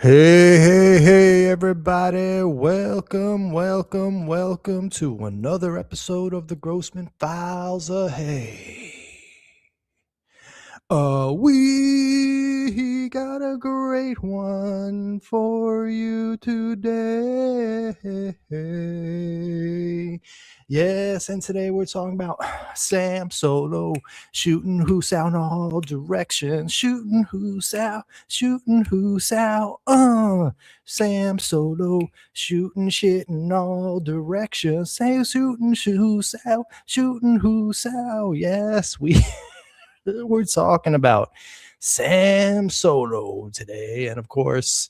Hey, everybody. Welcome to another episode of the Grossman Files. We got a great one for you today. Yes, and today we're talking about Sam Solo shooting who's out in all directions, shooting who's out. Sam Solo shooting shit in all directions, say shooting who's out. Yes, we're talking about Sam Solo today. And of course,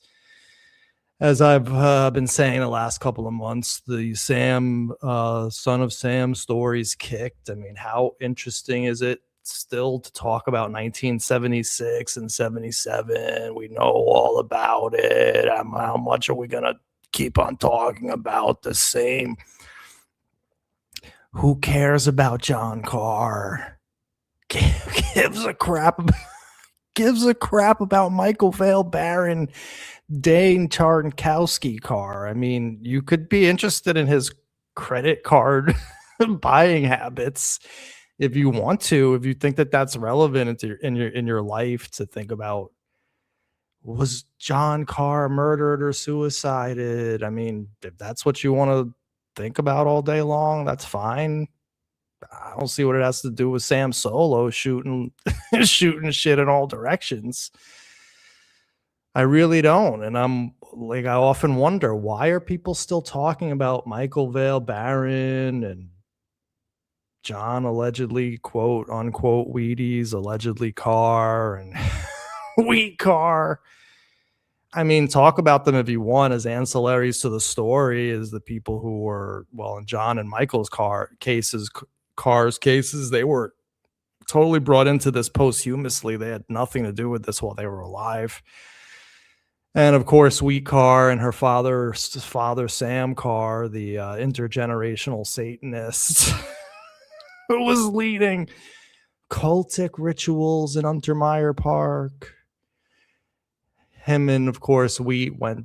as I've been saying the last couple of months, the Son of Sam story's kicked. I mean, how interesting is it still to talk about 1976 and 77? We know all about it. How much are we going to keep on talking about the same? Who cares about John Carr? Gives a crap about Michael Vale Barron, Dane Tarnkowski Carr. I mean, you could be interested in his credit card buying habits if you want to, if you think that that's relevant in your life to think about. Was John Carr murdered or suicided? I mean, if that's what you want to think about all day long, that's fine. I don't see what it has to do with Sam Solo shooting shit in all directions. I really don't. And I often wonder, why are people still talking about Michael Vale Barron and John allegedly, quote unquote, Wheaties, allegedly Carr and Wheat Carr? I mean, talk about them if you want as ancillaries to the story, as the people who were, well, in John and Michael's Carr's cases, they were totally brought into this posthumously. They had nothing to do with this while they were alive. And of course, Wheat Carr and her father, Sam Carr, the intergenerational Satanist, who was leading cultic rituals in Untermeyer Park. Him and, of course, Wheat were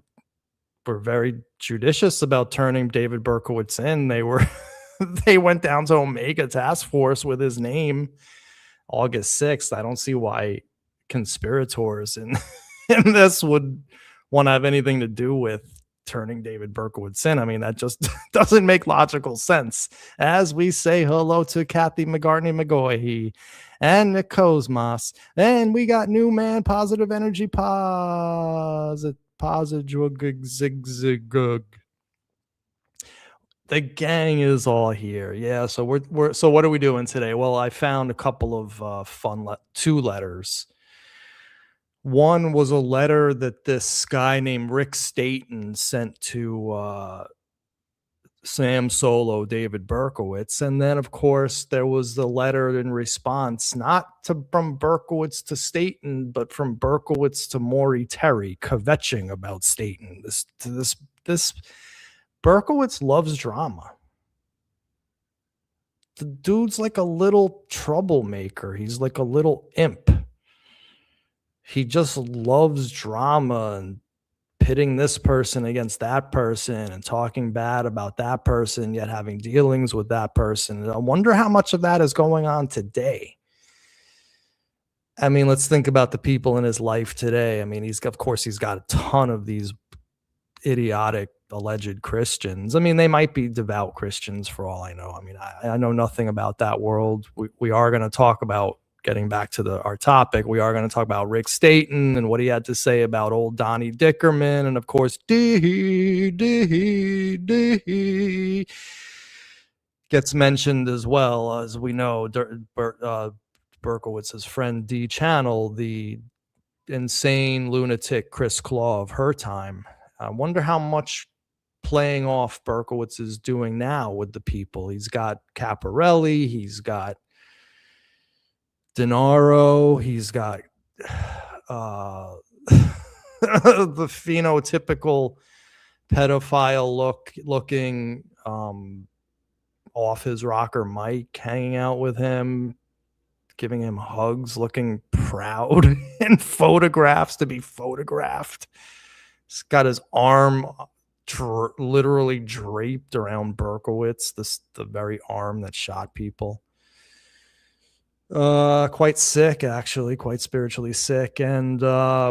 very judicious about turning David Berkowitz in. They went down to Omega Task Force with his name August 6th. I don't see why conspirators in this would want to have anything to do with turning David Berkowitz in. I mean, that just doesn't make logical sense. As we say hello to Kathy McGarney-McGoy and Nick Cosmas. And we got new man, Positive Energy Positive. The gang is all here. Yeah. So so what are we doing today? Well, I found a couple of two letters. One was a letter that this guy named Rick Staton sent to Sam Solo, David Berkowitz. And then, of course, there was the letter in response, not from Berkowitz to Staton, but from Berkowitz to Maury Terry, kvetching about Staton. This Berkowitz loves drama. The dude's like a little troublemaker. He's like a little imp. He just loves drama and pitting this person against that person and talking bad about that person, yet having dealings with that person. And I wonder how much of that is going on today. I mean, let's think about the people in his life today. I mean, he's got a ton of these idiotic alleged Christians. I mean, they might be devout Christians for all I know. I mean, I know nothing about that world. We are going to talk about, getting back to our topic, we are going to talk about Rick Staton and what he had to say about old Donnie Dickerman. And of course, D gets mentioned as well. As we know, Berkowitz's friend D Channel, the insane lunatic Chris Claw of her time. I wonder how much playing off Berkowitz is doing now with the people. He's got Caparelli, he's got Denaro, he's got the phenotypical pedophile looking off his rocker Mike hanging out with him, giving him hugs, looking proud in photographs to be photographed. He's got his arm literally draped around Berkowitz, the very arm that shot people. Quite sick, actually, quite spiritually sick. And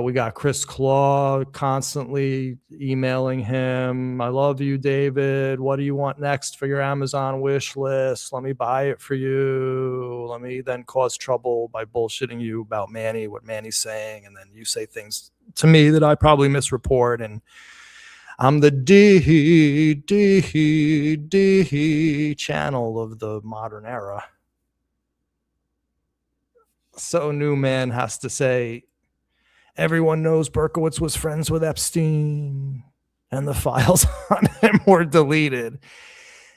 we got Chris Claw constantly emailing him. I love you, David. What do you want next for your Amazon wish list? Let me buy it for you. Let me then cause trouble by bullshitting you about Manny, what Manny's saying, and then you say things to me that I probably misreport. And I'm the D channel of the modern era. So Newman has to say, everyone knows Berkowitz was friends with Epstein and the files on him were deleted.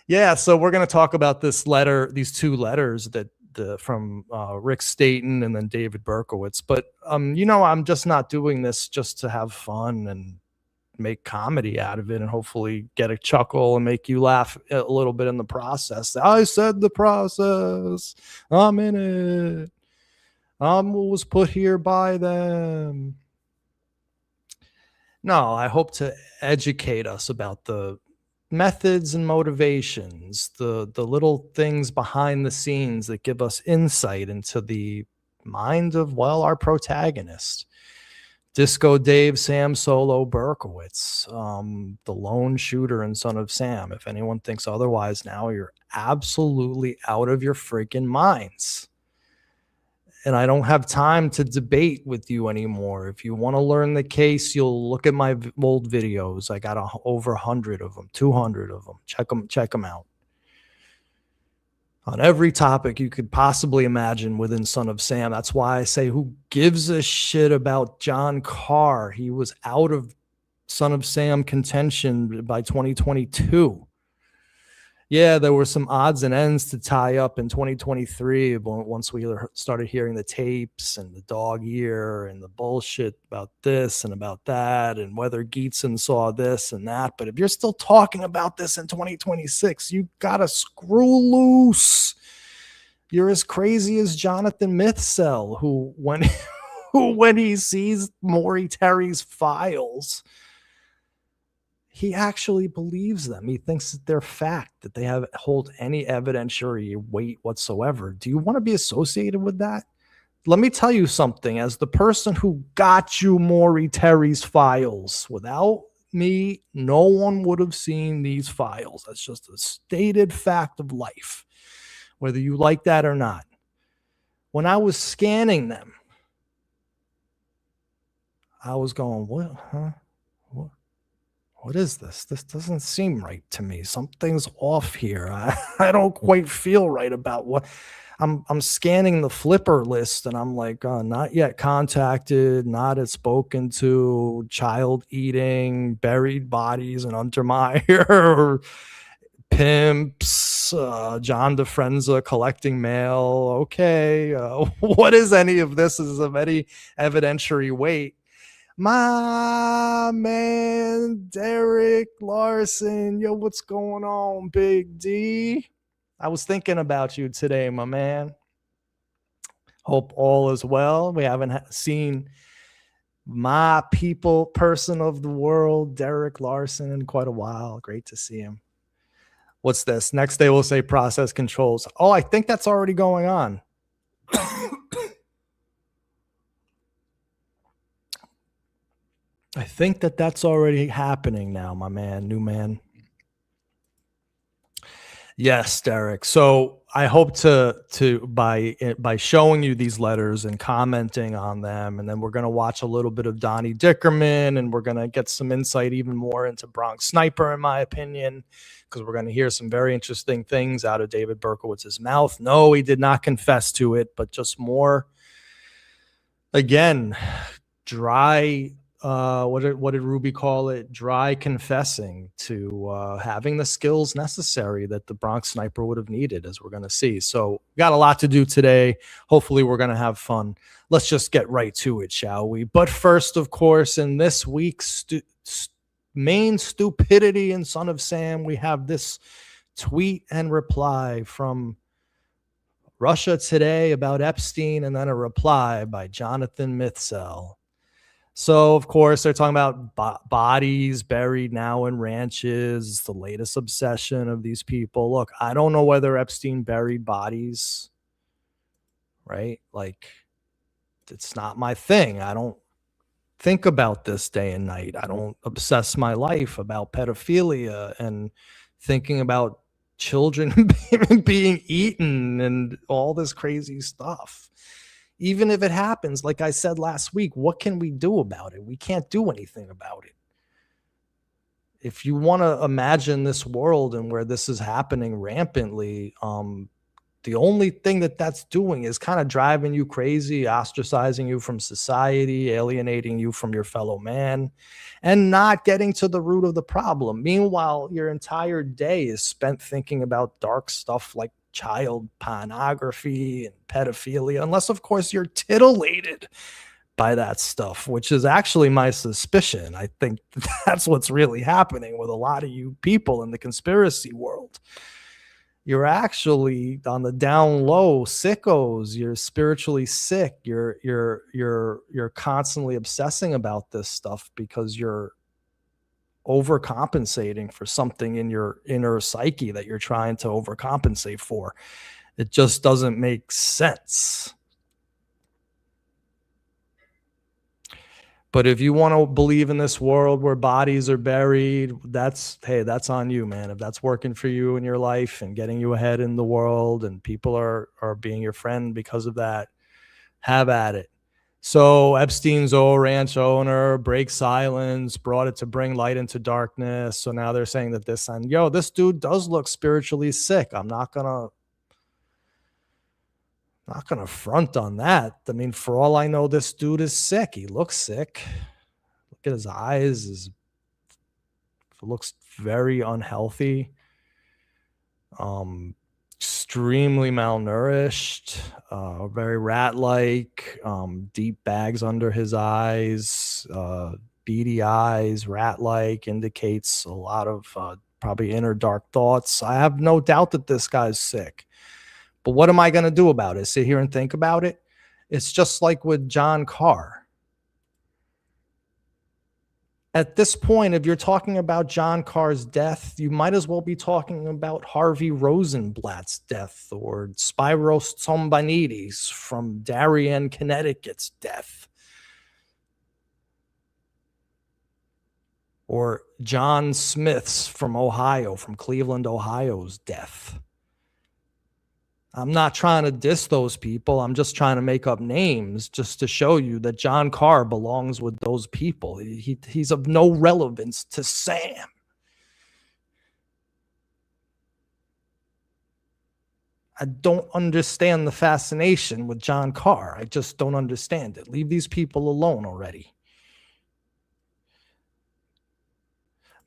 Yeah, so we're going to talk about this letter, these two letters that from Rick Staton and then David Berkowitz. But, I'm just not doing this just to have fun and make comedy out of it and hopefully get a chuckle and make you laugh a little bit in the process. I said the process. I'm in it. Was put here by them. No, I hope to educate us about the methods and motivations, the little things behind the scenes that give us insight into the mind of, our protagonist. Disco Dave Sam Solo Berkowitz, the lone shooter and son of Sam. If anyone thinks otherwise now, you're absolutely out of your freaking minds. And I don't have time to debate with you anymore. If you want to learn the case, you'll look at my old videos. I got over 100 of them, 200 of them. Check them out. On every topic you could possibly imagine within Son of Sam. That's why I say, who gives a shit about John Carr? He was out of Son of Sam contention by 2022. Yeah, there were some odds and ends to tie up in 2023 once we started hearing the tapes and the dog ear and the bullshit about this and about that and whether Geetson saw this and that. But if you're still talking about this in 2026, you got to screw loose. You're as crazy as Jonathan Mithsell, who when he sees Maury Terry's files, he actually believes them. He thinks that they're fact, that they hold any evidentiary weight whatsoever. Do you want to be associated with that? Let me tell you something. As the person who got you Maury Terry's files, without me, no one would have seen these files. That's just a stated fact of life, whether you like that or not. When I was scanning them, I was going, what? Huh? What is this? This doesn't seem right to me. Something's off here. I don't quite feel right about what I'm scanning the flipper list and I'm like, not yet contacted, not spoken to, child eating, buried bodies in Untermeyer, pimps, John DeFrenza collecting mail. Okay. What is any of this is of any evidentiary weight? My man, Derek Larson. Yo, what's going on, Big D? I was thinking about you today, my man. Hope all is well. We haven't seen my person of the world, Derek Larson, in quite a while. Great to see him. What's this? Next day we'll say process controls. Oh, I think that's already going on. I think that's already happening now, my man, new man. Yes, Derek. So I hope to by showing you these letters and commenting on them, and then we're going to watch a little bit of Donnie Dickerman, and we're going to get some insight even more into Bronx Sniper, in my opinion, because we're going to hear some very interesting things out of David Berkowitz's mouth. No, he did not confess to it, but just more, again, dry. What did Ruby call it? Dry confessing to having the skills necessary that the Bronx Sniper would have needed, as we're going to see. So we got a lot to do today. Hopefully we're going to have fun. Let's just get right to it, shall we? But first, of course, in this week's main stupidity in Son of Sam, we have this tweet and reply from Russia Today about Epstein, and then a reply by Jonathan Mithsell. So, of course, they're talking about bodies buried now in ranches. It's the latest obsession of these people. Look, I don't know whether Epstein buried bodies, right? Like, it's not my thing. I don't think about this day and night. I don't obsess my life about pedophilia and thinking about children being eaten and all this crazy stuff. Even if it happens, like I said last week, what can we do about it? We can't do anything about it. If you want to imagine this world and where this is happening rampantly, the only thing that that's doing is kind of driving you crazy, ostracizing you from society, alienating you from your fellow man, and not getting to the root of the problem. Meanwhile, your entire day is spent thinking about dark stuff like child pornography and pedophilia, unless, of course, you're titillated by that stuff, which is actually my suspicion. I think that's what's really happening with a lot of you people in the conspiracy world. You're actually on the down low sickos. You're spiritually sick. You're constantly obsessing about this stuff because you're overcompensating for something in your inner psyche that you're trying to overcompensate for. It just doesn't make sense. But if you want to believe in this world where bodies are buried, that's on you, man. If that's working for you in your life and getting you ahead in the world and people are being your friend because of that, have at it. So Epstein's ranch owner breaks silence, brought it to bring light into darkness. So now they're saying that this dude does look spiritually sick. I'm not gonna front on that. I mean, for all I know, this dude is sick. He looks sick. Look at his eyes. It looks very unhealthy. Extremely malnourished, very rat-like, deep bags under his eyes, beady eyes, rat-like, indicates a lot of probably inner dark thoughts. I have no doubt that this guy's sick. But what am I going to do about it? Sit here and think about it? It's just like with John Carr. At this point, if you're talking about John Carr's death, you might as well be talking about Harvey Rosenblatt's death or Spyros Tsombanides from Darien, Connecticut's death. Or John Smith's from Cleveland, Ohio's death. I'm not trying to diss those people. I'm just trying to make up names just to show you that John Carr belongs with those people. He's of no relevance to Sam. I don't understand the fascination with John Carr. I just don't understand it. Leave these people alone already.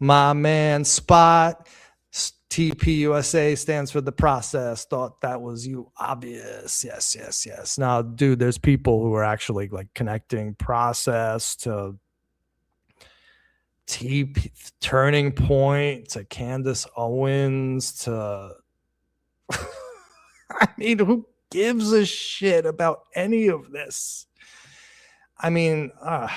My man Spot, TPUSA stands for the process. Thought that was you. Obvious. Yes. Now, dude, there's people who are actually like connecting process to Turning Point to Candace Owens to I mean, who gives a shit about any of this? I mean, all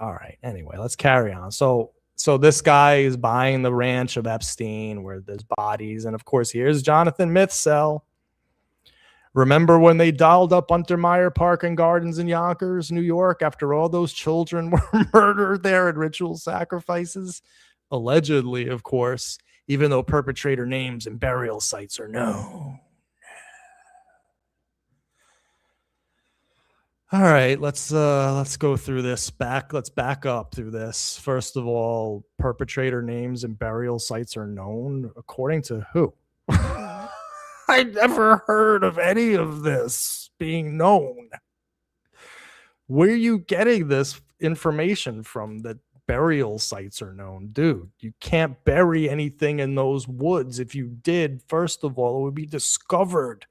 right. Anyway, let's carry on. So this guy is buying the ranch of Epstein where there's bodies. And of course, here's Jonathan Mithsell. Remember when they dialed up Untermeyer Park and Gardens in Yonkers, New York, after all those children were murdered there at ritual sacrifices? Allegedly, of course, even though perpetrator names and burial sites are known. All right, let's go through this. Let's back up through this. First of all, perpetrator names and burial sites are known. According to who? I never heard of any of this being known. Where are you getting this information from that burial sites are known? Dude, you can't bury anything in those woods. If you did, first of all, it would be discovered.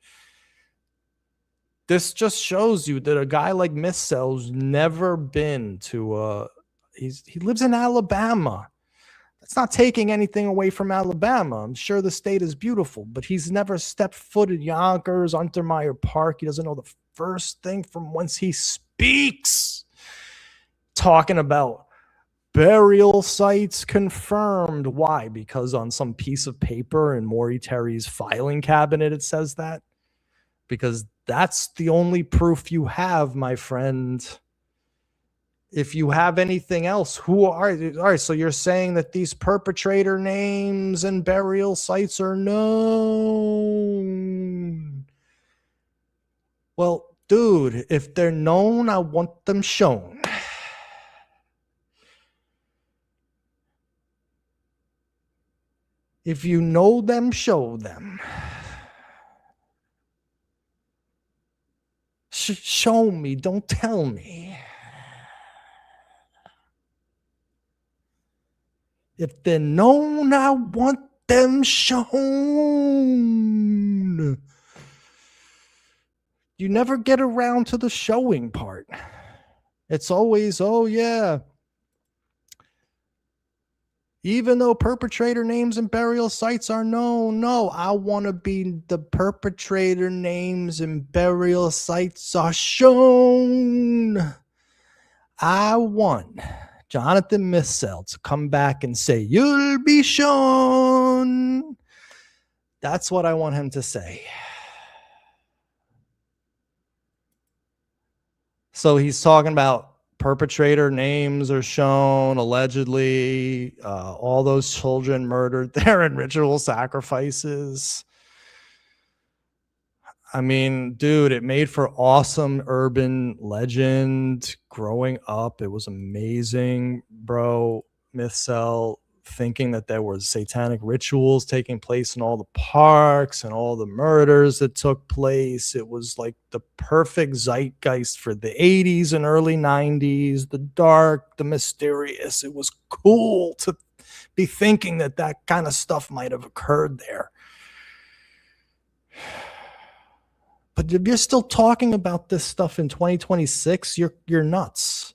This just shows you that a guy like Mithsell's never been to he lives in Alabama. That's not taking anything away from Alabama. I'm sure the state is beautiful, but he's never stepped foot in Yonkers, Untermeyer Park. He doesn't know the first thing from whence he speaks. talking about burial sites confirmed. Why? Because on some piece of paper in Maury Terry's filing cabinet, it says that. Because that's the only proof you have, my friend. If you have anything else, who are all right? So you're saying that these perpetrator names and burial sites are known. Well, dude, if they're known, I want them shown. If you know them, show them. Show me, don't tell me. If they're known, I want them shown. You never get around to the showing part. It's always, oh yeah. Even though perpetrator names and burial sites are known, no, I want to be the perpetrator names and burial sites are shown. I want Jonathan Missel to come back and say, you'll be shown. That's what I want him to say. So he's talking about perpetrator names are shown, allegedly, all those children murdered there in ritual sacrifices. I mean, dude, it made for awesome urban legend growing up. It was amazing, bro. Mythcell thinking that there was satanic rituals taking place in all the parks and all the murders that took place. It was like the perfect zeitgeist for the 80s and early 90s, the dark, the mysterious. It was cool to be thinking that that kind of stuff might have occurred there. But if you're still talking about this stuff in 2026, you're nuts.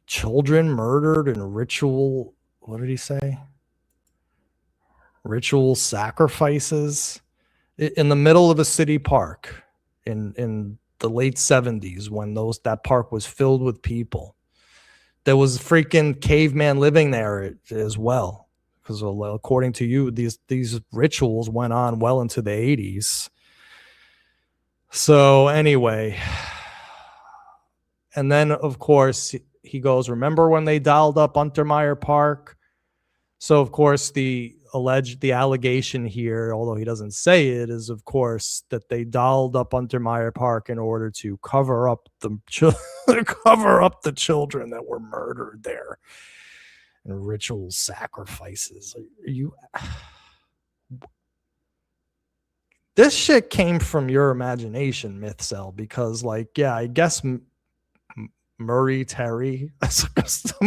Children murdered in ritual, what did he say? Ritual sacrifices in the middle of a city park in the late 70s when that park was filled with people. There was freaking caveman living there as well. Because according to you, these rituals went on well into the 80s. So anyway, and then of course he goes, remember when they dialed up Untermeyer Park? So of course the allegation here, although he doesn't say it, is of course that they dialed up Untermeyer Park in order to cover up the children that were murdered there. And ritual sacrifices. This shit came from your imagination, Mythcell, because I guess Maury Terry, I'm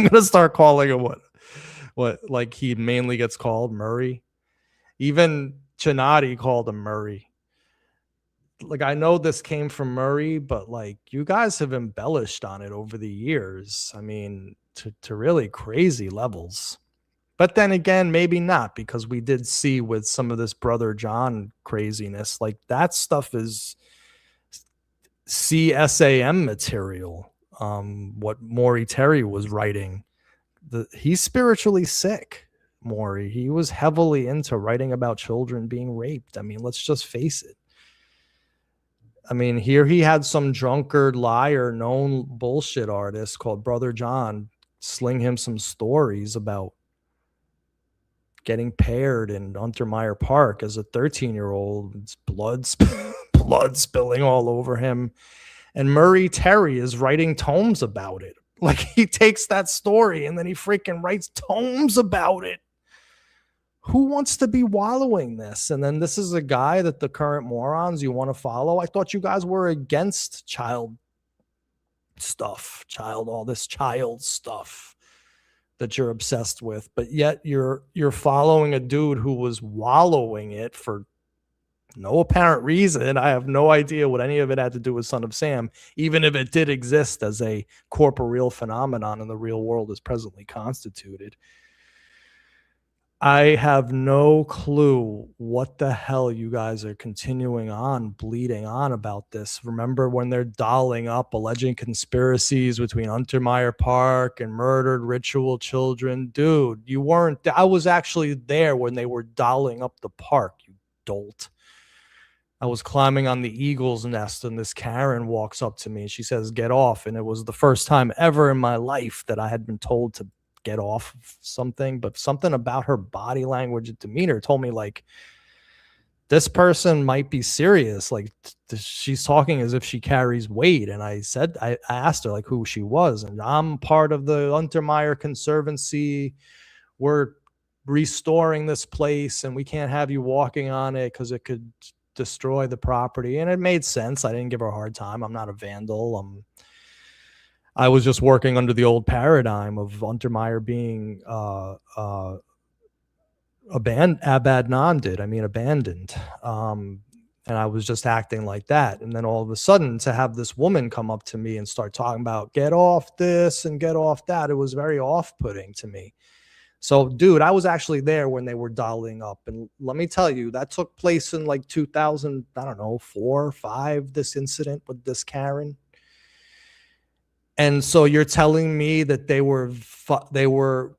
gonna start calling him what like he mainly gets called, Maury. Even Chinati called him Maury. Like, I know this came from Maury, but you guys have embellished on it over the years. I mean, to really crazy levels. But then again, maybe not, because we did see with some of this Brother John craziness, that stuff is CSAM material. What Maury Terry was writing, he's spiritually sick. Maury, he was heavily into writing about children being raped. I mean, let's just face it. I mean, here he had some drunkard, liar, known bullshit artist called Brother John sling him some stories about getting paired in Untermeyer Park as a 13-year-old, blood spilling all over him. And Maury Terry is writing tomes about it. He takes that story and then he freaking writes tomes about it. Who wants to be wallowing this? And then this is a guy that the current morons you want to follow. I thought you guys were against child stuff, all this child stuff that you're obsessed with, but yet you're following a dude who was wallowing it for no apparent reason. I have no idea what any of it had to do with Son of Sam, even if it did exist as a corporeal phenomenon in the real world as presently constituted. I have no clue what the hell you guys are continuing on, bleeding on about this. Remember when they're dolling up alleging conspiracies between Untermeyer Park and murdered ritual children? Dude, you weren't. I was actually there when they were dolling up the park, you dolt. I was climbing on the eagle's nest, and this Karen walks up to me and she says, "Get off." And it was the first time ever in my life that I had been told to get off of something, but something about her body language and demeanor told me, like, this person might be serious. Like, she's talking as if she carries weight. And I asked her, like, who she was. And I'm part of the Untermeyer Conservancy. We're restoring this place, and we can't have you walking on it because it could destroy the property. And it made sense. I didn't give her a hard time. I'm not a vandal. I was just working under the old paradigm of Untermeyer being abandoned. And I was just acting like that. And then all of a sudden, to have this woman come up to me and start talking about get off this and get off that, it was very off-putting to me. So, dude, I was actually there when they were dialing up. And let me tell you, that took place in like 2000, I don't know, 4 or 5, this incident with this Karen. And so you're telling me that they were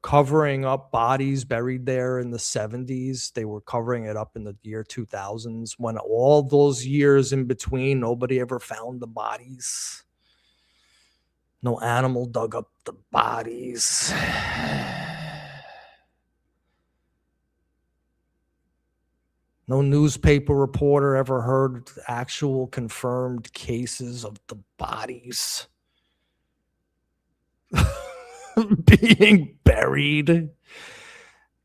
covering up bodies buried there in the 70s. They were covering it up in the year 2000s, when all those years in between, nobody ever found the bodies. No animal dug up the bodies. No newspaper reporter ever heard actual confirmed cases of the bodies being buried.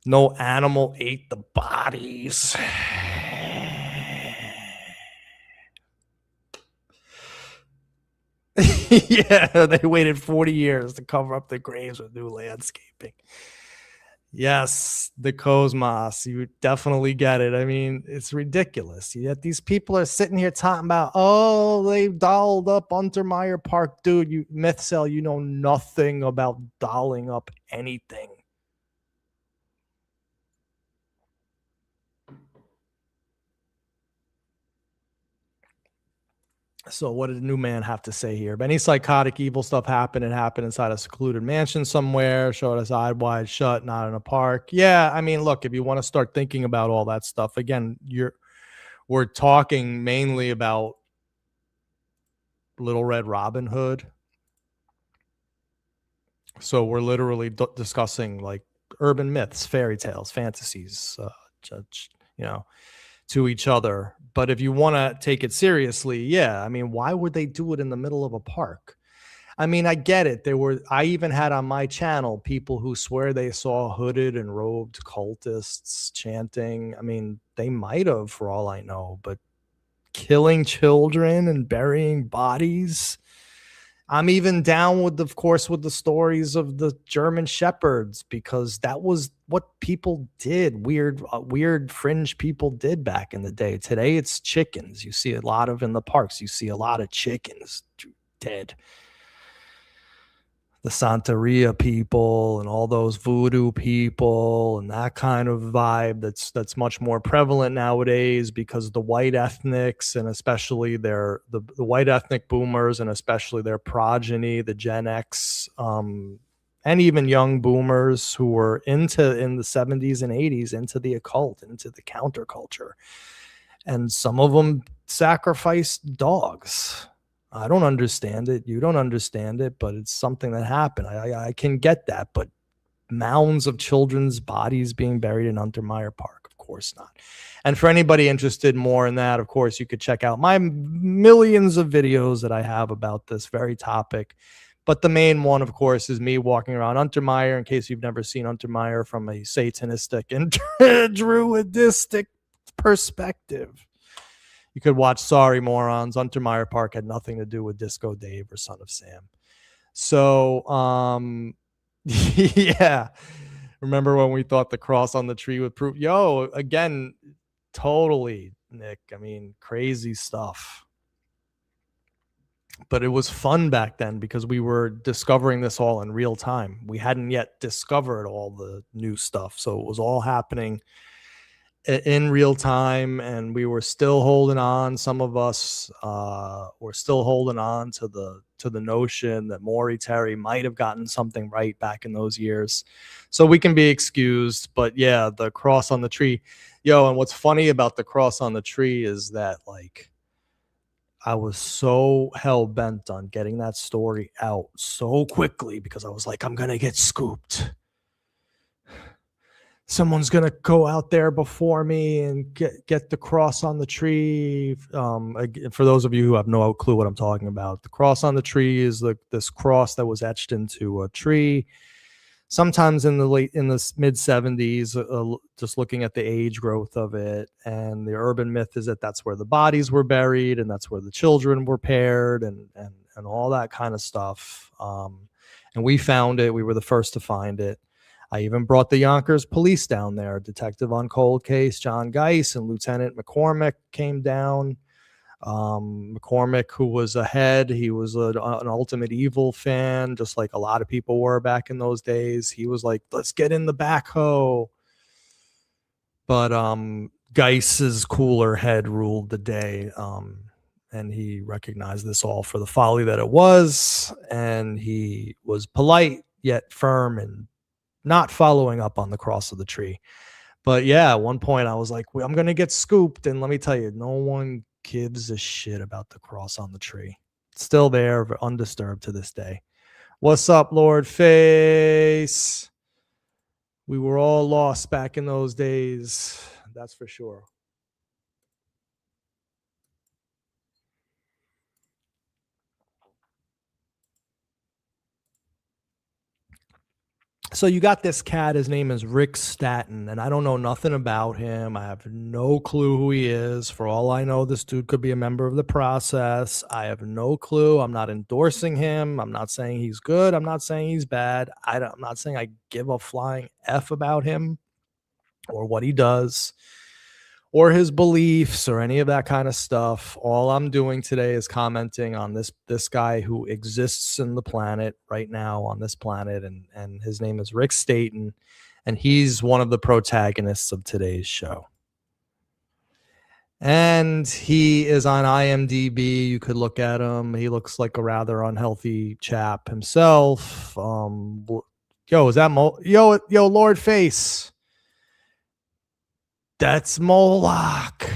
No animal ate the bodies. Yeah, they waited 40 years to cover up the graves with new landscaping. Yes, the cosmos. You definitely get it. I mean, it's ridiculous. Yet these people are sitting here talking about, oh, they dolled up Untermeyer Park. Dude, you myth cell, you know nothing about dolling up anything. So what did the new man have to say here? If any psychotic evil stuff happened, it happened inside a secluded mansion somewhere, showed us eyes wide shut, not in a park. Yeah, I mean, look, if you want to start thinking about all that stuff, again, we're talking mainly about Little Red Robin Hood. So we're literally discussing like urban myths, fairy tales, fantasies, you know, to each other. But if you want to take it seriously, yeah, I mean, why would they do it in the middle of a park? I mean, I get it. I even had on my channel people who swear they saw hooded and robed cultists chanting. I mean, they might have, for all I know, but killing children and burying bodies. I'm even down with, of course, with the stories of the German shepherds, because that was what people did. Weird fringe people did back in the day. Today it's chickens. You see a lot of in the parks. You see a lot of chickens dead. The Santeria people and all those voodoo people and that kind of vibe that's much more prevalent nowadays, because the white ethnics, and especially the white ethnic boomers, and especially their progeny, the Gen X, and even young boomers who were in the 70s and 80s into the occult, into the counterculture. And some of them sacrificed dogs. I don't understand it. You don't understand it, but it's something that happened. I can get that, but mounds of children's bodies being buried in Untermeyer Park, of course not. And for anybody interested more in that, of course, you could check out my millions of videos that I have about this very topic. But the main one, of course, is me walking around Untermeyer, in case you've never seen Untermeyer from a satanistic and druidistic perspective. You could watch Sorry Morons. Untermeyer Park had nothing to do with Disco Dave or Son of Sam. So, yeah. Remember when we thought the cross on the tree would prove? Yo, again, totally, Nick. I mean, crazy stuff. But it was fun back then because we were discovering this all in real time. We hadn't yet discovered all the new stuff, so it was all happening in real time, and we were still holding on. Some of us were still holding on to the notion that Maury Terry might have gotten something right back in those years, so we can be excused. But yeah, the cross on the tree, yo. And what's funny about the cross on the tree is that, like, I was so hell bent on getting that story out so quickly because I was like, I'm gonna get scooped. Someone's gonna go out there before me and get the cross on the tree. For those of you who have no clue what I'm talking about, the cross on the tree is this cross that was etched into a tree, sometimes in the mid 70s. Just looking at the age growth of it, and the urban myth is that that's where the bodies were buried, and that's where the children were paired, and all that kind of stuff. And we found it. We were the first to find it. I even brought the Yonkers police down there. Detective on cold case John Geis and Lieutenant McCormick came down. McCormick, who was ahead, he was an Ultimate Evil fan, just like a lot of people were back in those days. He was like, let's get in the backhoe. But Geis's cooler head ruled the day, and he recognized this all for the folly that it was, and he was polite yet firm and not following up on the cross of the tree. But yeah, at one point I was like, I'm going to get scooped. And let me tell you, no one gives a shit about the cross on the tree. It's still there, undisturbed to this day. What's up, Lord Face? We were all lost back in those days. That's for sure. So you got this cat, his name is Rick Staton, and I don't know nothing about him. I have no clue who he is. For all I know, this dude could be a member of the process. I have no clue. I'm not endorsing him. I'm not saying he's good. I'm not saying he's bad. I'm not saying I give a flying F about him or what he does or his beliefs or any of that kind of stuff. All I'm doing today is commenting on this guy who exists in the planet right now on this planet, and his name is Rick Staton, and he's one of the protagonists of today's show. And he is on IMDb. You could look at him. He looks like a rather unhealthy chap himself. Yo, is that yo, Lord Face? That's Moloch.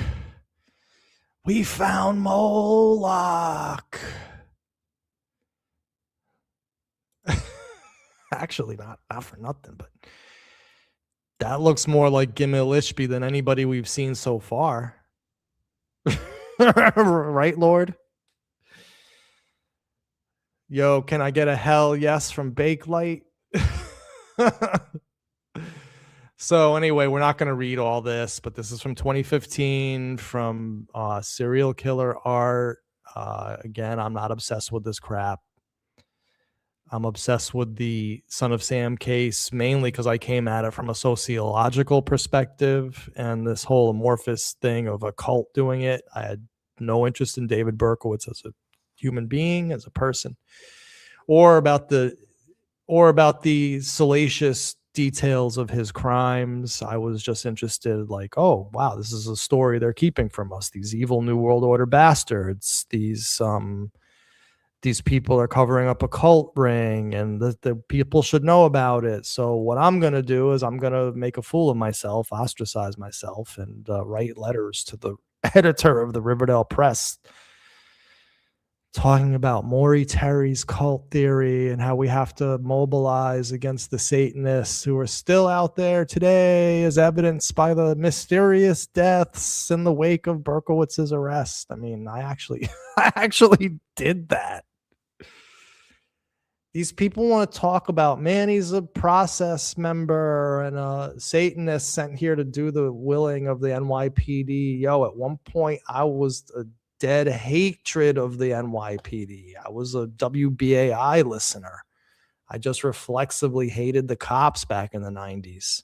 We found Moloch. Actually, not for nothing, but that looks more like Gimel Ishbi than anybody we've seen so far. Right, Lord? Yo, can I get a hell yes from Bakelight? So anyway, we're not going to read all this, but this is from 2015 from Serial Killer Art. Again, I'm not obsessed with this crap. I'm obsessed with the Son of Sam case, mainly because I came at it from a sociological perspective, and this whole amorphous thing of a cult doing it. I had no interest in David Berkowitz as a human being, as a person, or about the salacious details of his crimes. I was just interested, like, oh wow, this is a story they're keeping from us. These evil New World Order bastards. These people are covering up a cult ring, and the people should know about it. So what I'm going to do is I'm going to make a fool of myself, ostracize myself, and write letters to the editor of the Riverdale Press talking about Maury Terry's cult theory and how we have to mobilize against the Satanists who are still out there today, as evidenced by the mysterious deaths in the wake of Berkowitz's arrest. I mean, I actually did that. These people want to talk about, man, he's a process member and a Satanist sent here to do the willing of the NYPD. Yo, at one point, I was a dead hatred of the NYPD. I was a WBAI listener. I just reflexively hated the cops back in the 90s.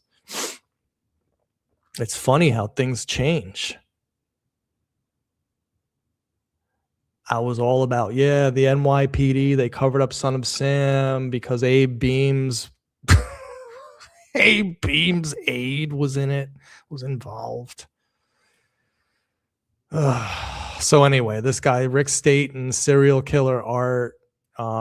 It's funny how things change. I was all about, yeah, the NYPD, they covered up Son of Sam because Abe Beam's Abe Beam's aide was in it, was involved. So anyway, this guy, Rick Staton, serial killer art.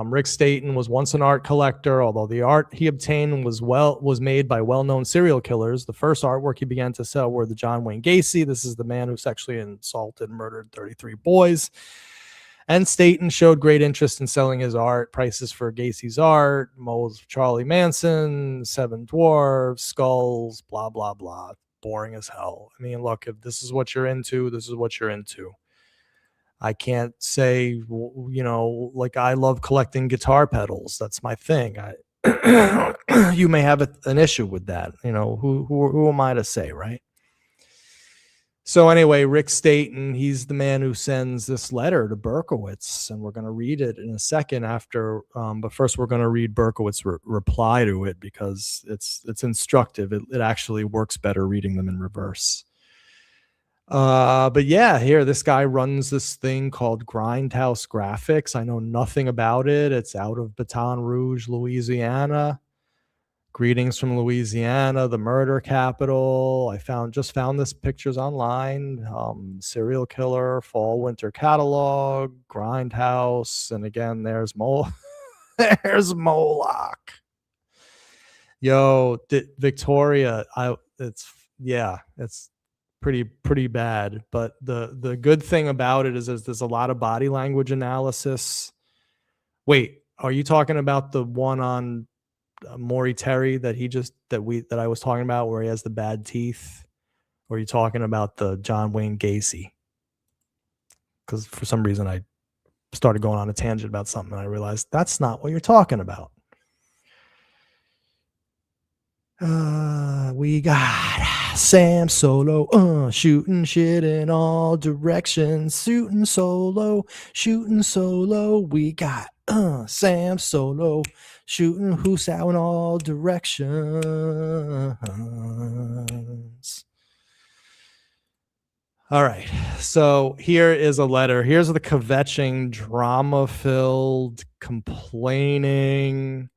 Rick Staton was once an art collector, although the art he obtained was made by well-known serial killers. The first artwork he began to sell were the John Wayne Gacy. This is the man who sexually assaulted and murdered 33 boys. And Staton showed great interest in selling his art. Prices for Gacy's art, molds of Charlie Manson, Seven Dwarfs, skulls, blah, blah, blah. Boring as hell. I mean, look, if this is what you're into, this is what you're into. I can't say, you know, like I love collecting guitar pedals. That's my thing. You may have an issue with that. You know, who am I to say, right? So anyway, Rick Staton, he's the man who sends this letter to Berkowitz, and we're going to read it in a second after. But first, we're going to read Berkowitz's reply to it because it's instructive. It actually works better reading them in reverse. But yeah, here, this guy runs this thing called Grindhouse Graphics. I know nothing about it. It's out of Baton Rouge, Louisiana. Greetings from Louisiana, the murder capital. I just found this pictures online. Serial killer, fall winter catalog, Grindhouse, and again, there's there's Moloch. Yo, Victoria, it's pretty bad. But the good thing about it is there's a lot of body language analysis. Wait, are you talking about the one on Maury Terry that I was talking about where he has the bad teeth? Or are you talking about the John Wayne Gacy? Because for some reason I started going on a tangent about something and I realized that's not what you're talking about. We got Sam Solo shooting shit in all directions, shooting solo. We got Sam Solo shooting who's out in all directions. All right, so here is a letter. Here's the kvetching, drama-filled, complaining,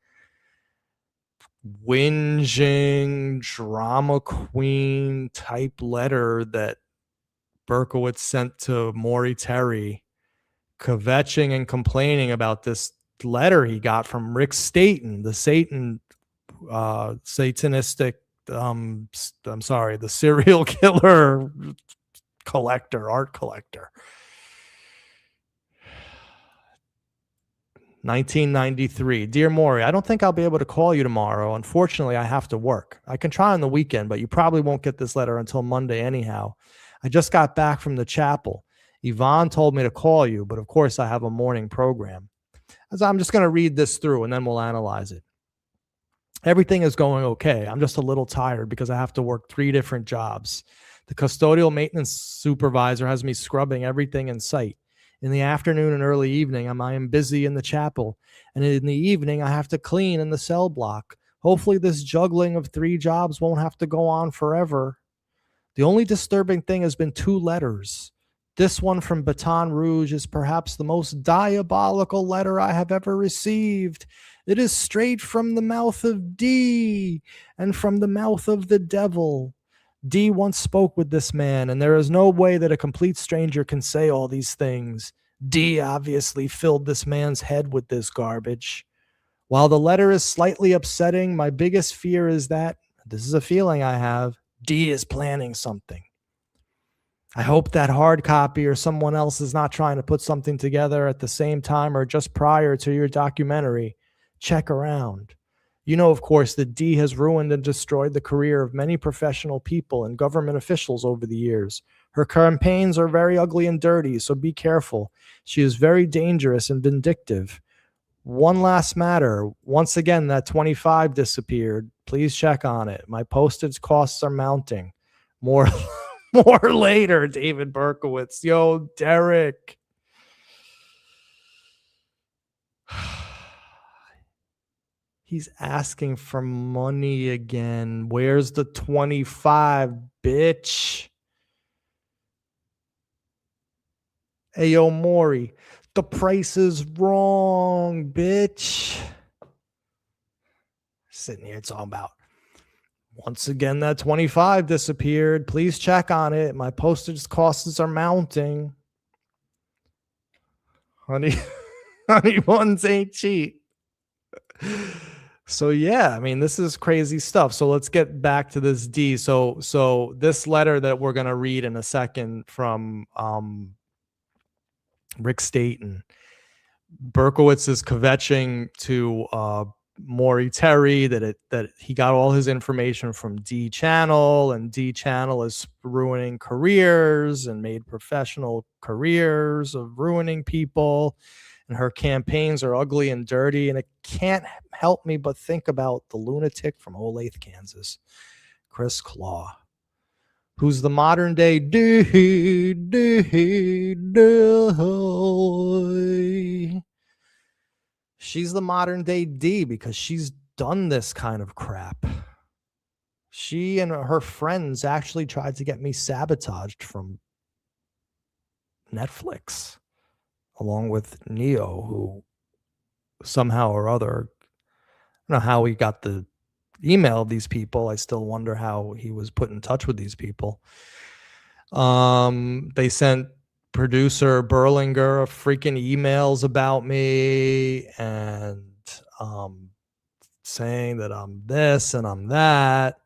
whinging, drama queen type letter that Berkowitz sent to Maury Terry, kvetching and complaining about this letter he got from Rick Staton, the satanistic, the serial killer collector, art collector. 1993. Dear Maury, I don't think I'll be able to call you tomorrow. Unfortunately, I have to work. I can try on the weekend, but you probably won't get this letter until Monday anyhow. I just got back from the chapel. Yvonne told me to call you, but of course I have a morning program. As I'm just going to read this through and then we'll analyze it. Everything is going okay. I'm just a little tired because I have to work 3 different jobs. The custodial maintenance supervisor has me scrubbing everything in sight. In the afternoon and early evening, I am busy in the chapel. And in the evening, I have to clean in the cell block. Hopefully this juggling of 3 jobs won't have to go on forever. The only disturbing thing has been 2 letters. This one from Baton Rouge is perhaps the most diabolical letter I have ever received. It is straight from the mouth of D and from the mouth of the devil. D once spoke with this man, and there is no way that a complete stranger can say all these things. D obviously filled this man's head with this garbage. While the letter is slightly upsetting, my biggest fear is that, this is a feeling I have, D is planning something. I hope that hard copy or someone else is not trying to put something together at the same time or just prior to your documentary. Check around. You know, of course, that D has ruined and destroyed the career of many professional people and government officials over the years. Her campaigns are very ugly and dirty, so be careful. She is very dangerous and vindictive. One last matter. Once again, that 25 disappeared. Please check on it. My postage costs are mounting. More later, David Berkowitz. Yo, Derek. He's asking for money again. Where's the 25, bitch? Hey, yo, Maury. The price is wrong, bitch. Sitting here talking about, once again, that 25 disappeared. Please check on it. My postage costs are mounting. Honey, honey ones ain't cheap. So yeah, I mean, this is crazy stuff. So let's get back to this D. So this letter that we're gonna read in a second from Rick Staton. Berkowitz is kvetching to Maury Terry that he got all his information from D Channel, and D Channel is ruining careers and made professional careers of ruining people, and her campaigns are ugly and dirty, and it can't help me but think about the lunatic from Olathe, Kansas, Chris Claw, who's the modern day D. She's the modern day D because she's done this kind of crap. She and her friends actually tried to get me sabotaged from Netflix, along with Neo, who somehow or other, I don't know how he got the email of these people. I still wonder how he was put in touch with these people. They sent producer Berlinger freaking emails about me and saying that I'm this and I'm that.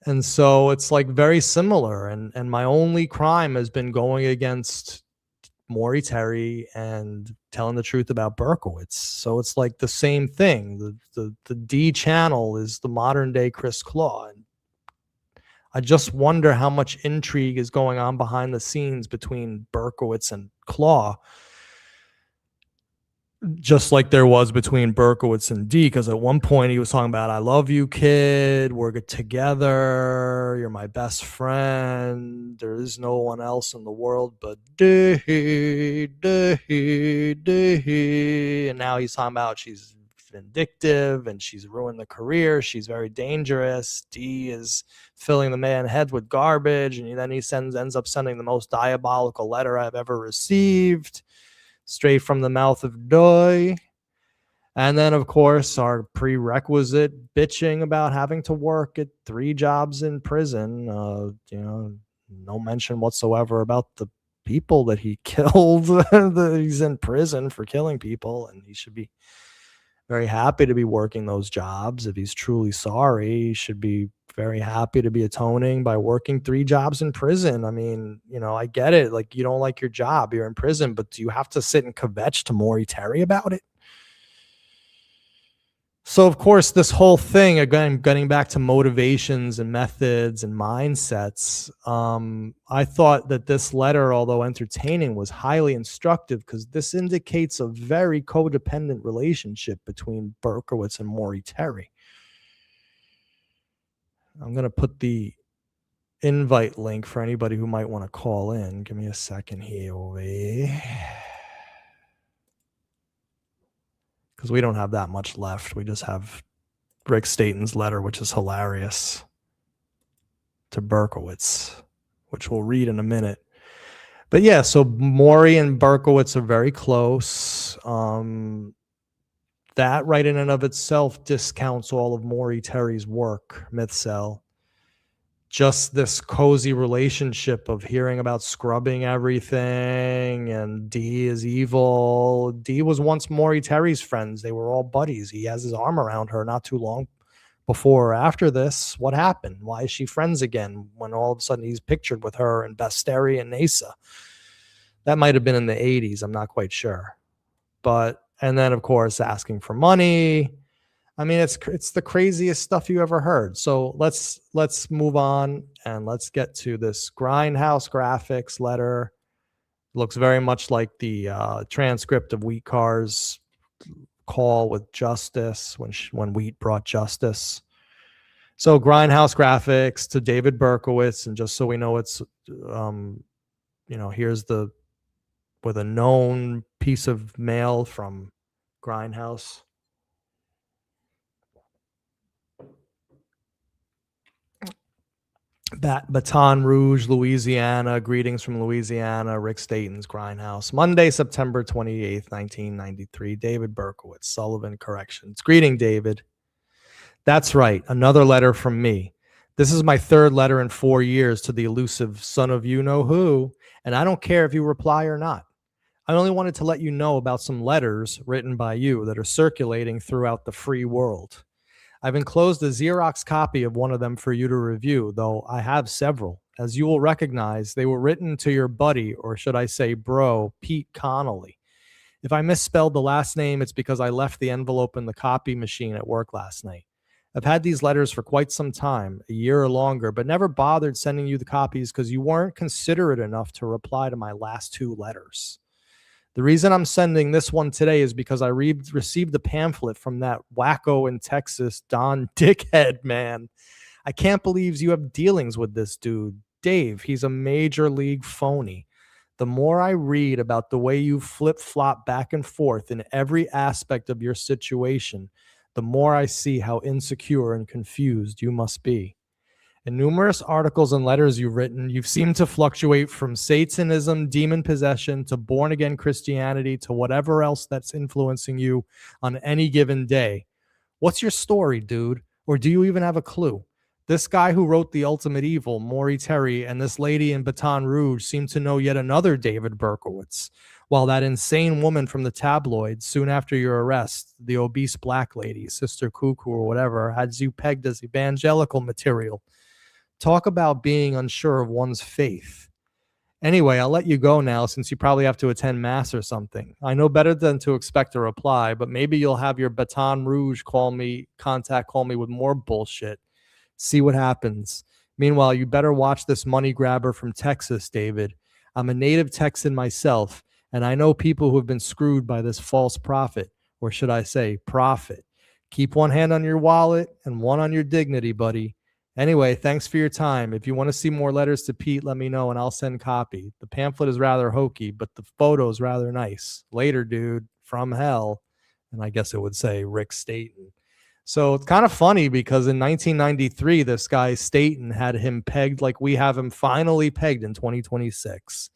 And so it's like very similar. And my only crime has been going against Maury Terry and telling the truth about Berkowitz. So it's like the same thing. The D Channel is the modern day Chris Claw. And I just wonder how much intrigue is going on behind the scenes between Berkowitz and Claw, just like there was between Berkowitz and D, because at one point he was talking about, I love you, kid. We're good together. You're my best friend. There is no one else in the world but D. And now he's talking about she's vindictive and she's ruined the career. She's very dangerous. D is filling the man head with garbage. And then he ends up sending the most diabolical letter I've ever received, straight from the mouth of Doy. And then, of course, our prerequisite bitching about having to work at 3 jobs in prison. No mention whatsoever about the people that he killed. He's in prison for killing people, and he should be very happy to be working those jobs. If he's truly sorry, he should be very happy to be atoning by working 3 jobs in prison. I mean, I get it. Like, you don't like your job, you're in prison, but do you have to sit and kvetch to Maury Terry about it? So, of course, this whole thing, again, getting back to motivations and methods and mindsets, I thought that this letter, although entertaining, was highly instructive because this indicates a very codependent relationship between Berkowitz and Maury Terry. I'm going to put the invite link for anybody who might want to call in. Give me a second here, because we don't have that much left. We just have Rick Staton's letter, which is hilarious, to Berkowitz, which we'll read in a minute. But yeah, so Maury and Berkowitz are very close. That right in and of itself discounts all of Maury Terry's work, Mythcell. Just this cozy relationship of hearing about scrubbing everything and D is evil. D was once Maury Terry's friends. They were all buddies. He has his arm around her not too long before or after this. What happened? Why is she friends again when all of a sudden he's pictured with her and Basteri and Nasa? That might have been in the 80s. I'm not quite sure. And then, of course, asking for money. I mean, it's the craziest stuff you ever heard. So let's move on and let's get to this Grindhouse Graphics letter. Looks very much like the transcript of Wheat Car's call with Justice when Wheat brought Justice. So Grindhouse Graphics to David Berkowitz, and just so we know, it's here's with a known piece of mail from Grindhouse. Baton Rouge, Louisiana. Greetings from Louisiana. Rick Staton's Grindhouse. Monday, September 28th, 1993. David Berkowitz, Sullivan Corrections. Greeting, David. That's right. Another letter from me. This is my third letter in 4 years to the elusive son of you-know-who, and I don't care if you reply or not. I only wanted to let you know about some letters written by you that are circulating throughout the free world. I've enclosed a Xerox copy of one of them for you to review, though I have several. As you will recognize, they were written to your buddy, or should I say bro, Pete Connolly. If I misspelled the last name, it's because I left the envelope in the copy machine at work last night. I've had these letters for quite some time, a year or longer, but never bothered sending you the copies because you weren't considerate enough to reply to my last 2 letters. The reason I'm sending this one today is because I received the pamphlet from that wacko in Texas, Don Dickhead, man. I can't believe you have dealings with this dude. Dave, he's a major league phony. The more I read about the way you flip-flop back and forth in every aspect of your situation, the more I see how insecure and confused you must be. In numerous articles and letters you've written, you've seemed to fluctuate from Satanism, demon possession, to born-again Christianity, to whatever else that's influencing you on any given day. What's your story, dude? Or do you even have a clue? This guy who wrote The Ultimate Evil, Maury Terry, and this lady in Baton Rouge seem to know yet another David Berkowitz, while that insane woman from the tabloids, soon after your arrest, the obese black lady, Sister Cuckoo or whatever, had you pegged as evangelical material. Talk about being unsure of one's faith. Anyway, I'll let you go now since you probably have to attend mass or something. I know better than to expect a reply, but maybe you'll have your Baton Rouge call me with more bullshit. See what happens. Meanwhile, you better watch this money grabber from Texas, David. I'm a native Texan myself, and I know people who have been screwed by this false prophet, or should I say prophet. Keep one hand on your wallet and one on your dignity, buddy. Anyway, thanks for your time. If you want to see more letters to Pete, let me know and I'll send copy. The pamphlet is rather hokey, but the photo's rather nice. Later, dude, from hell. And I guess it would say Rick Staton. So it's kind of funny because in 1993, this guy Staton had him pegged like we have him finally pegged in 2026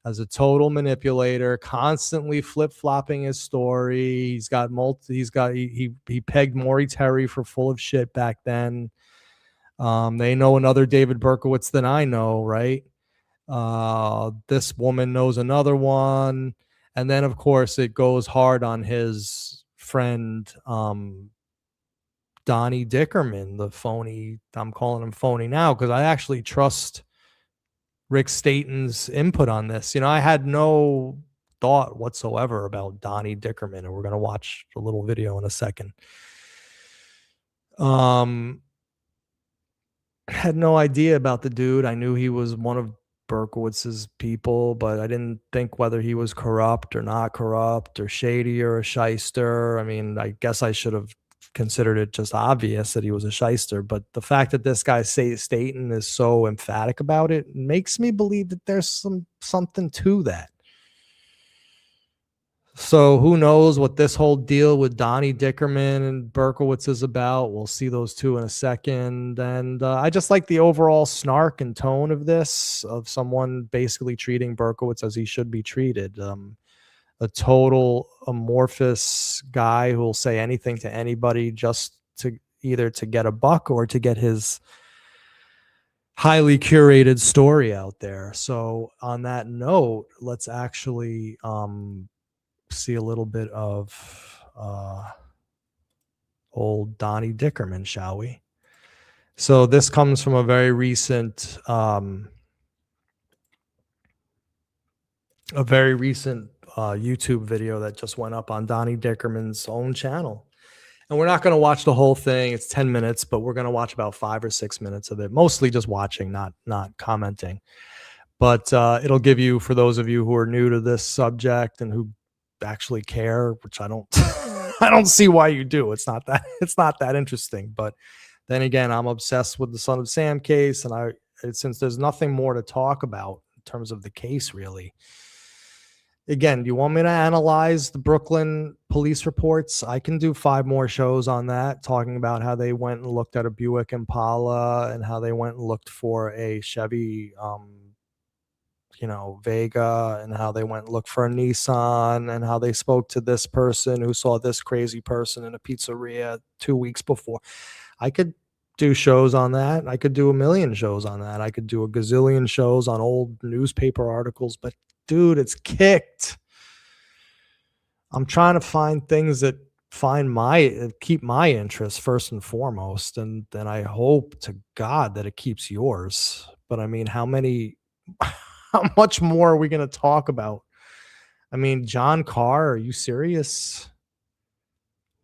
as a total manipulator, constantly flip-flopping his story. He pegged Maury Terry for full of shit back then. They know another David Berkowitz than I know, right? This woman knows another one. And then, of course, it goes hard on his friend, Donnie Dickerman, the phony. I'm calling him phony now because I actually trust Rick Staton's input on this. I had no thought whatsoever about Donnie Dickerman, and we're going to watch a little video in a second. Had no idea about the dude. I knew he was one of Berkowitz's people, but I didn't think whether he was corrupt or not corrupt or shady or a shyster. I mean, I guess I should have considered it just obvious that he was a shyster, but the fact that this guy Staton is so emphatic about it makes me believe that there's something to that. So who knows what this whole deal with Donnie Dickerman and Berkowitz is about. We'll see those two in a second. And I just like the overall snark and tone of this, of someone basically treating Berkowitz as he should be treated. A total amorphous guy who will say anything to anybody just to either to get a buck or to get his highly curated story out there. So on that note, let's actually see a little bit of old Donnie Dickerman, shall we? So this comes from a very recent YouTube video that just went up on Donnie Dickerman's own channel. And we're not going to watch the whole thing. It's 10 minutes, but we're going to watch about 5 or 6 minutes of it, mostly just watching, not commenting. But it'll give you, for those of you who are new to this subject and who actually care, which I don't I don't see why you do. It's not that interesting. But then again, I'm obsessed with the Son of Sam case, and since there's nothing more to talk about in terms of the case, really, Again, do you want me to analyze the Brooklyn police reports? I can do 5 more shows on that, talking about how they went and looked at a Buick Impala and how they went and looked for a Chevy, Vega, and how they went and looked for a Nissan, and how they spoke to this person who saw this crazy person in a pizzeria 2 weeks before. I could do shows on that. I could do a million shows on that. I could do a gazillion shows on old newspaper articles, but dude, it's kicked. I'm trying to find things that keep my interest first and foremost, and then I hope to God that it keeps yours. But I mean, how much more are we going to talk about? I mean, John Carr, are you serious?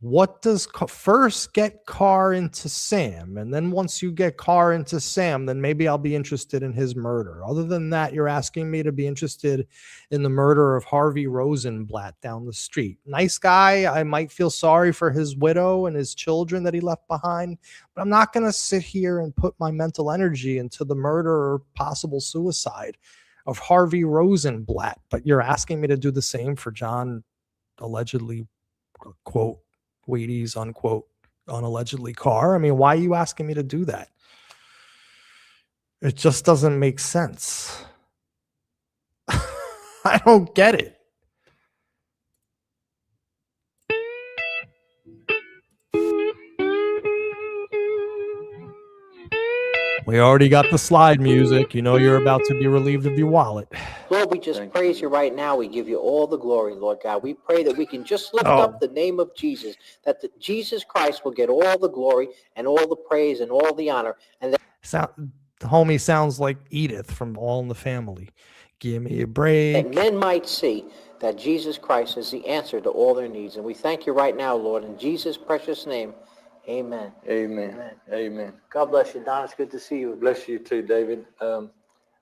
What does first get Carr into Sam, and then once you get Carr into Sam, then maybe I'll be interested in his murder. Other than that, you're asking me to be interested in the murder of Harvey Rosenblatt down the street. Nice guy. I might feel sorry for his widow and his children that he left behind, but I'm not going to sit here and put my mental energy into the murder or possible suicide of Harvey Rosenblatt. But you're asking me to do the same for John, allegedly, quote, Wheaties, unquote, unallegedly Carr. I mean, why are you asking me to do that? It just doesn't make sense. I don't get it. We already got the slide music. You know you're about to be relieved of your wallet. Lord, we just praise you right now. We give you all the glory, Lord God. We pray that we can just lift up the name of Jesus, that Jesus Christ will get all the glory and all the praise and all the honor. And that the homie sounds like Edith from All in the Family. Give me a break. That men might see that Jesus Christ is the answer to all their needs. And we thank you right now, Lord, in Jesus' precious name. Amen. Amen. Amen. Amen. God bless you, Don. It's good to see you. Bless you too, David.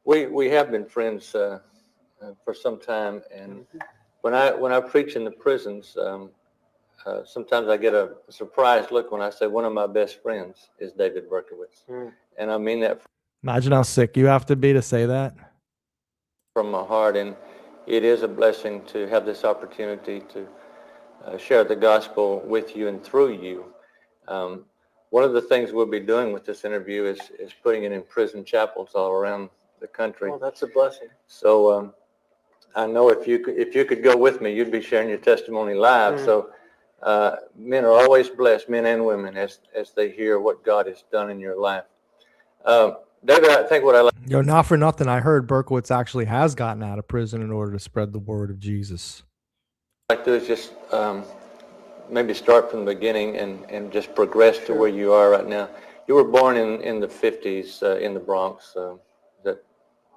We have been friends for some time, and when I preach in the prisons, sometimes I get a surprised look when I say one of my best friends is David Berkowitz, and I mean that. Imagine how sick you have to be to say that. From my heart, and it is a blessing to have this opportunity to share the gospel with you and through you. One of the things we'll be doing with this interview is putting it in prison chapels all around the country. Oh, that's a blessing. So I know if you could go with me, you'd be sharing your testimony live. So men are always blessed, men and women, as they hear what God has done in your life. David, I think what I like. Not for nothing, I heard Berkowitz actually has gotten out of prison in order to spread the word of Jesus. What I'd like to do is just maybe start from the beginning and just progress to where you are right now. You were born in the 50s in the Bronx. Is that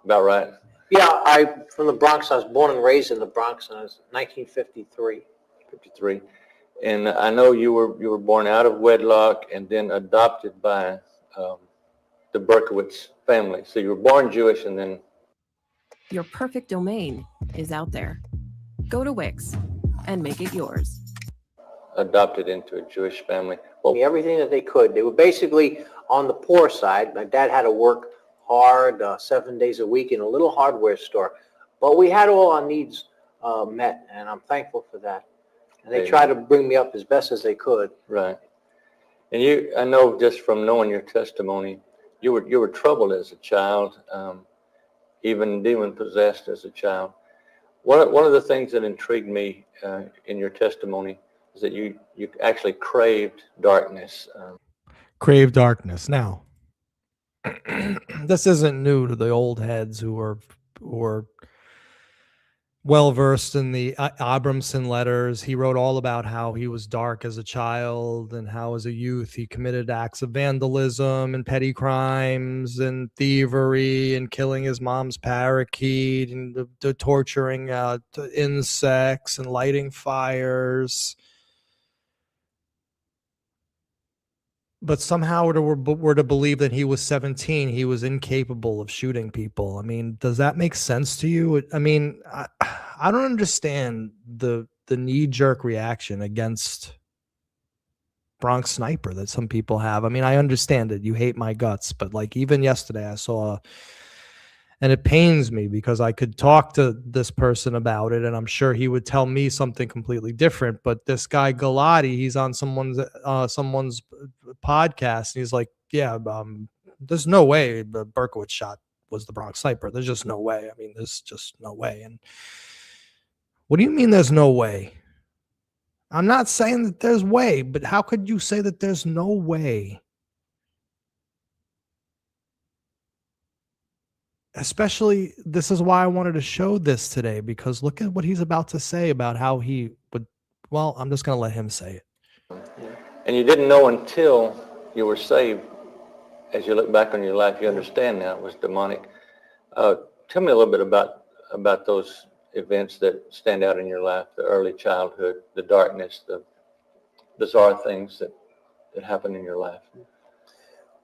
about right? Yeah, from the Bronx. I was born and raised in the Bronx, and I was 1953. 53. And I know you were born out of wedlock and then adopted by the Berkowitz family. So you were born Jewish and then... Your perfect domain is out there. Go to Wix and make it yours. Adopted into a Jewish family. Well, everything that they could. They were basically on the poor side. My dad had to work hard 7 days a week in a little hardware store. But we had all our needs met, and I'm thankful for that. And they tried to bring me up as best as they could. Right. And I know just from knowing your testimony, you were troubled as a child, even demon-possessed as a child. One of the things that intrigued me in your testimony is that you actually craved darkness. Crave darkness. Now, this isn't new to the old heads who are well versed in the Abramson letters. He wrote all about how he was dark as a child and how as a youth he committed acts of vandalism and petty crimes and thievery and killing his mom's parakeet and the torturing insects and lighting fires. But somehow we're to believe that he was 17. He was incapable of shooting people. I mean, does that make sense to you? I mean, I don't understand the knee-jerk reaction against Bronx Sniper that some people have. I mean, I understand it. You hate my guts. But like even yesterday, I saw And it pains me because I could talk to this person about it and I'm sure he would tell me something completely different. But this guy Galati, he's on someone's podcast and he's like, yeah, there's no way the Berkowitz shot was the Bronx Sniper. There's just no way. I mean, there's just no way. And what do you mean there's no way? I'm not saying that there's way, but how could you say that there's no way? Especially, this is why I wanted to show this today, because look at what he's about to say about how he would, well, I'm just going to let him say it. And you didn't know until you were saved. As you look back on your life, you understand now it was demonic. Tell me a little bit about those events that stand out in your life, the early childhood, the darkness, the bizarre things that happened in your life.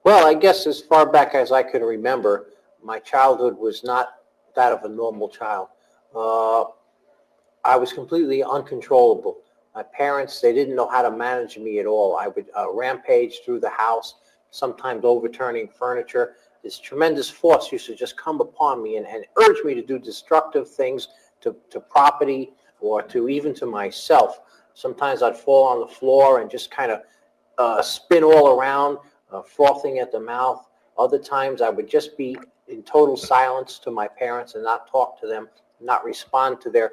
Well, I guess as far back as I can remember, my childhood was not that of a normal child. I was completely uncontrollable. My parents, they didn't know how to manage me at all. I would rampage through the house, sometimes overturning furniture. This tremendous force used to just come upon me and urge me to do destructive things to property or to even to myself. Sometimes I'd fall on the floor and just kind of spin all around, frothing at the mouth. Other times I would just be in total silence to my parents and not talk to them, not respond to their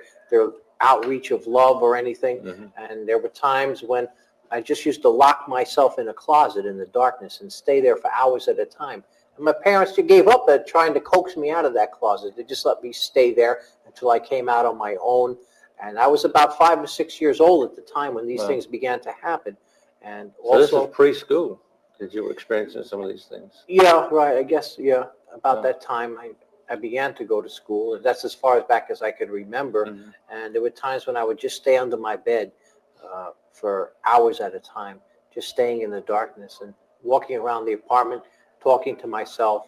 outreach of love or anything. Mm-hmm. And there were times when I just used to lock myself in a closet in the darkness and stay there for hours at a time. And my parents just gave up at trying to coax me out of that closet. They just let me stay there until I came out on my own. And I was about 5 or 6 years old at the time when these things began to happen. And so this was preschool that you were experiencing some of these things? Yeah, right. I guess, yeah. About that time, I began to go to school. That's as far back as I could remember. Mm-hmm. And there were times when I would just stay under my bed for hours at a time, just staying in the darkness and walking around the apartment, talking to myself,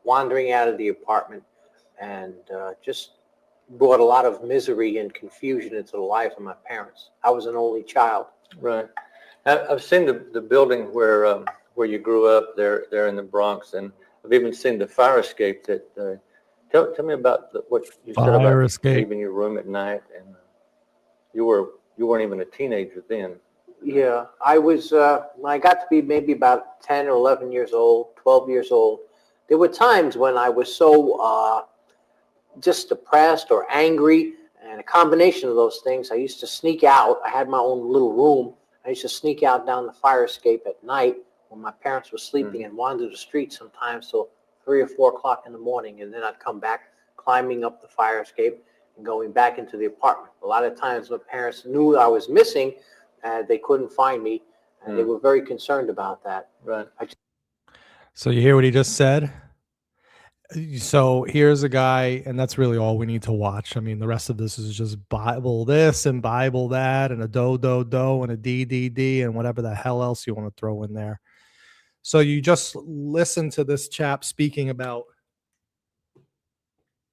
wandering out of the apartment, and just brought a lot of misery and confusion into the lives of my parents. I was an only child. Right. I've seen the building where you grew up there in the Bronx, and I've even seen the fire escape. That tell me about what you said about leaving your room at night, and you weren't even a teenager then. Yeah, I was. When I got to be maybe about 10 or 11 years old, 12 years old, there were times when I was so just depressed or angry, and a combination of those things. I used to sneak out. I had my own little room. I used to sneak out down the fire escape at night when my parents were sleeping and wander the streets sometimes till 3 or 4 o'clock in the morning. And then I'd come back climbing up the fire escape and going back into the apartment. A lot of times my parents knew I was missing and they couldn't find me. And they were very concerned about that. Right. So you hear what he just said? So here's a guy, and that's really all we need to watch. I mean, the rest of this is just Bible this and Bible that and a do and a d and whatever the hell else you want to throw in there. So you just listen to this chap speaking about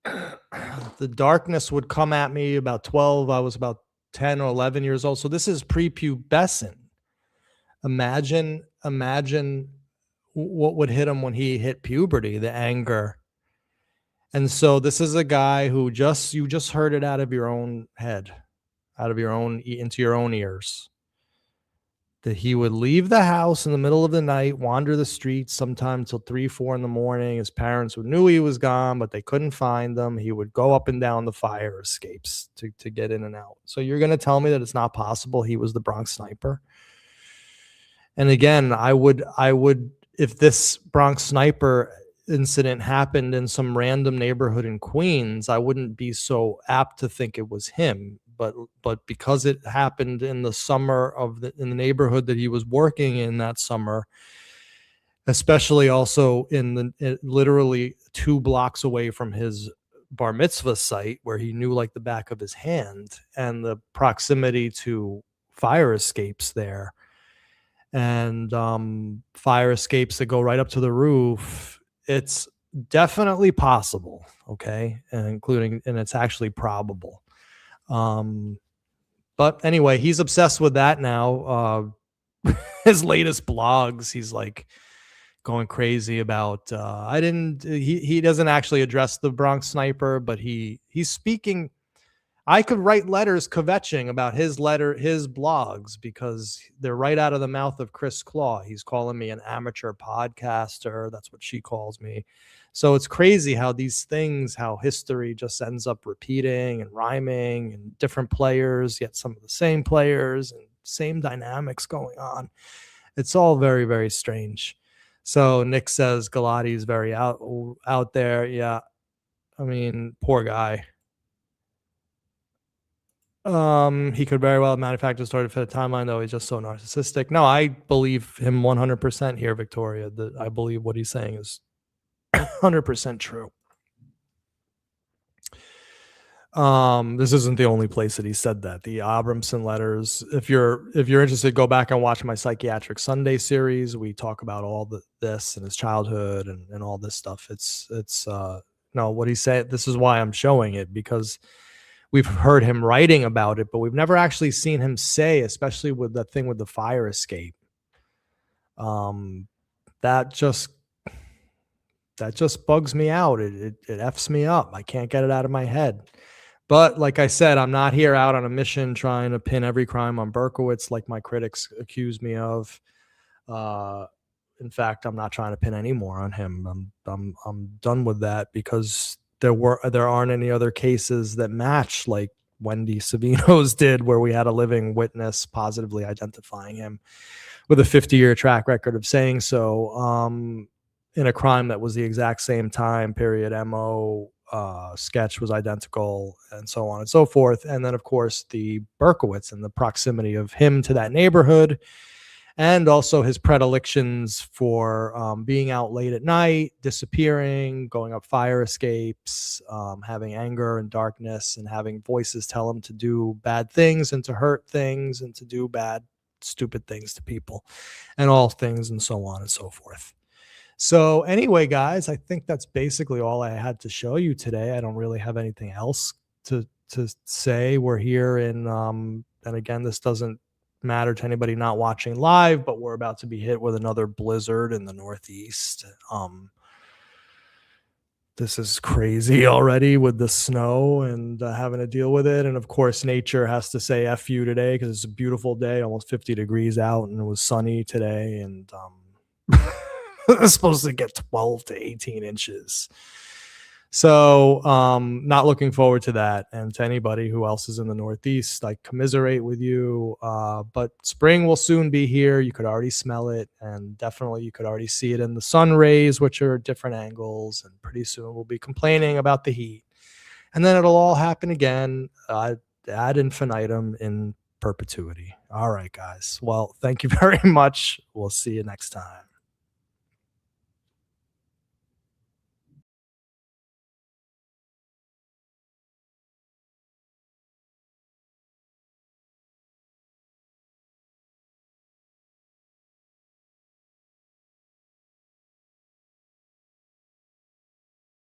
the darkness would come at me about 12. I was about 10 or 11 years old. So this is prepubescent. Imagine what would hit him when he hit puberty, the anger. And so this is a guy who you just heard it out of your own head, out of your own, into your own ears, that he would leave the house in the middle of the night, wander the streets sometime till 3, 4 in the morning. His parents knew he was gone, but they couldn't find him. He would go up and down the fire escapes to get in and out. So you're going to tell me that it's not possible he was the Bronx Sniper? And again, I would, if this Bronx Sniper incident happened in some random neighborhood in Queens, I wouldn't be so apt to think it was him. But because it happened in the summer in the neighborhood that he was working in that summer, especially also literally 2 blocks away from his bar mitzvah site where he knew like the back of his hand, and the proximity to fire escapes there, and fire escapes that go right up to the roof, it's definitely possible, okay, and it's actually probable. But anyway, he's obsessed with that now. His latest blogs, he's like going crazy about he doesn't actually address the Bronx Sniper, but he's speaking. I could write letters kvetching about his blogs because they're right out of the mouth of Chris Claw. He's calling me an amateur podcaster. That's what she calls me. So it's crazy how these things, how history just ends up repeating and rhyming, and different players, yet some of the same players and same dynamics going on. It's all very, very strange. So Nick says Galati's very out there. Yeah. I mean, poor guy. He could very well have manufactured a story to fit a timeline, though he's just so narcissistic. No, I believe him 100% here, Victoria. I believe what he's saying is 100% true. This isn't the only place that he said that. The Abramson letters. If you're interested, go back and watch my Psychiatric Sunday series. We talk about all this and his childhood and all this stuff. It's no, what he said. This is why I'm showing it, because we've heard him writing about it, but we've never actually seen him say, especially with the thing with the fire escape. That just bugs me out. It F's me up. I can't get it out of my head. But like I said, I'm not here out on a mission trying to pin every crime on Berkowitz like my critics accuse me of. In fact, I'm not trying to pin any more on him. I'm done with that, because there aren't any other cases that match like Wendy Savino's did, where we had a living witness positively identifying him with a 50-year track record of saying so, in a crime that was the exact same time period, MO, sketch was identical, and so on and so forth. And then, of course, the Berkowitz and the proximity of him to that neighborhood, and also his predilections for being out late at night, disappearing, going up fire escapes, having anger and darkness, and having voices tell him to do bad things and to hurt things and to do bad, stupid things to people and all things, and so on and so forth. So anyway, guys, I think that's basically all I had to show you today. I don't really have anything else to say. We're here in, and again, this doesn't matter to anybody not watching live, but we're about to be hit with another blizzard in the Northeast. This is crazy already with the snow and having to deal with it. And of course, nature has to say F you today, because it's a beautiful day, almost 50 degrees out, and it was sunny today. And it's supposed to get 12 to 18 inches. So not looking forward to that. And to anybody who else is in the Northeast, I commiserate with you. But spring will soon be here. You could already smell it. And definitely you could already see it in the sun rays, which are different angles. And pretty soon we'll be complaining about the heat. And then it'll all happen again ad infinitum in perpetuity. All right, guys. Well, thank you very much. We'll see you next time.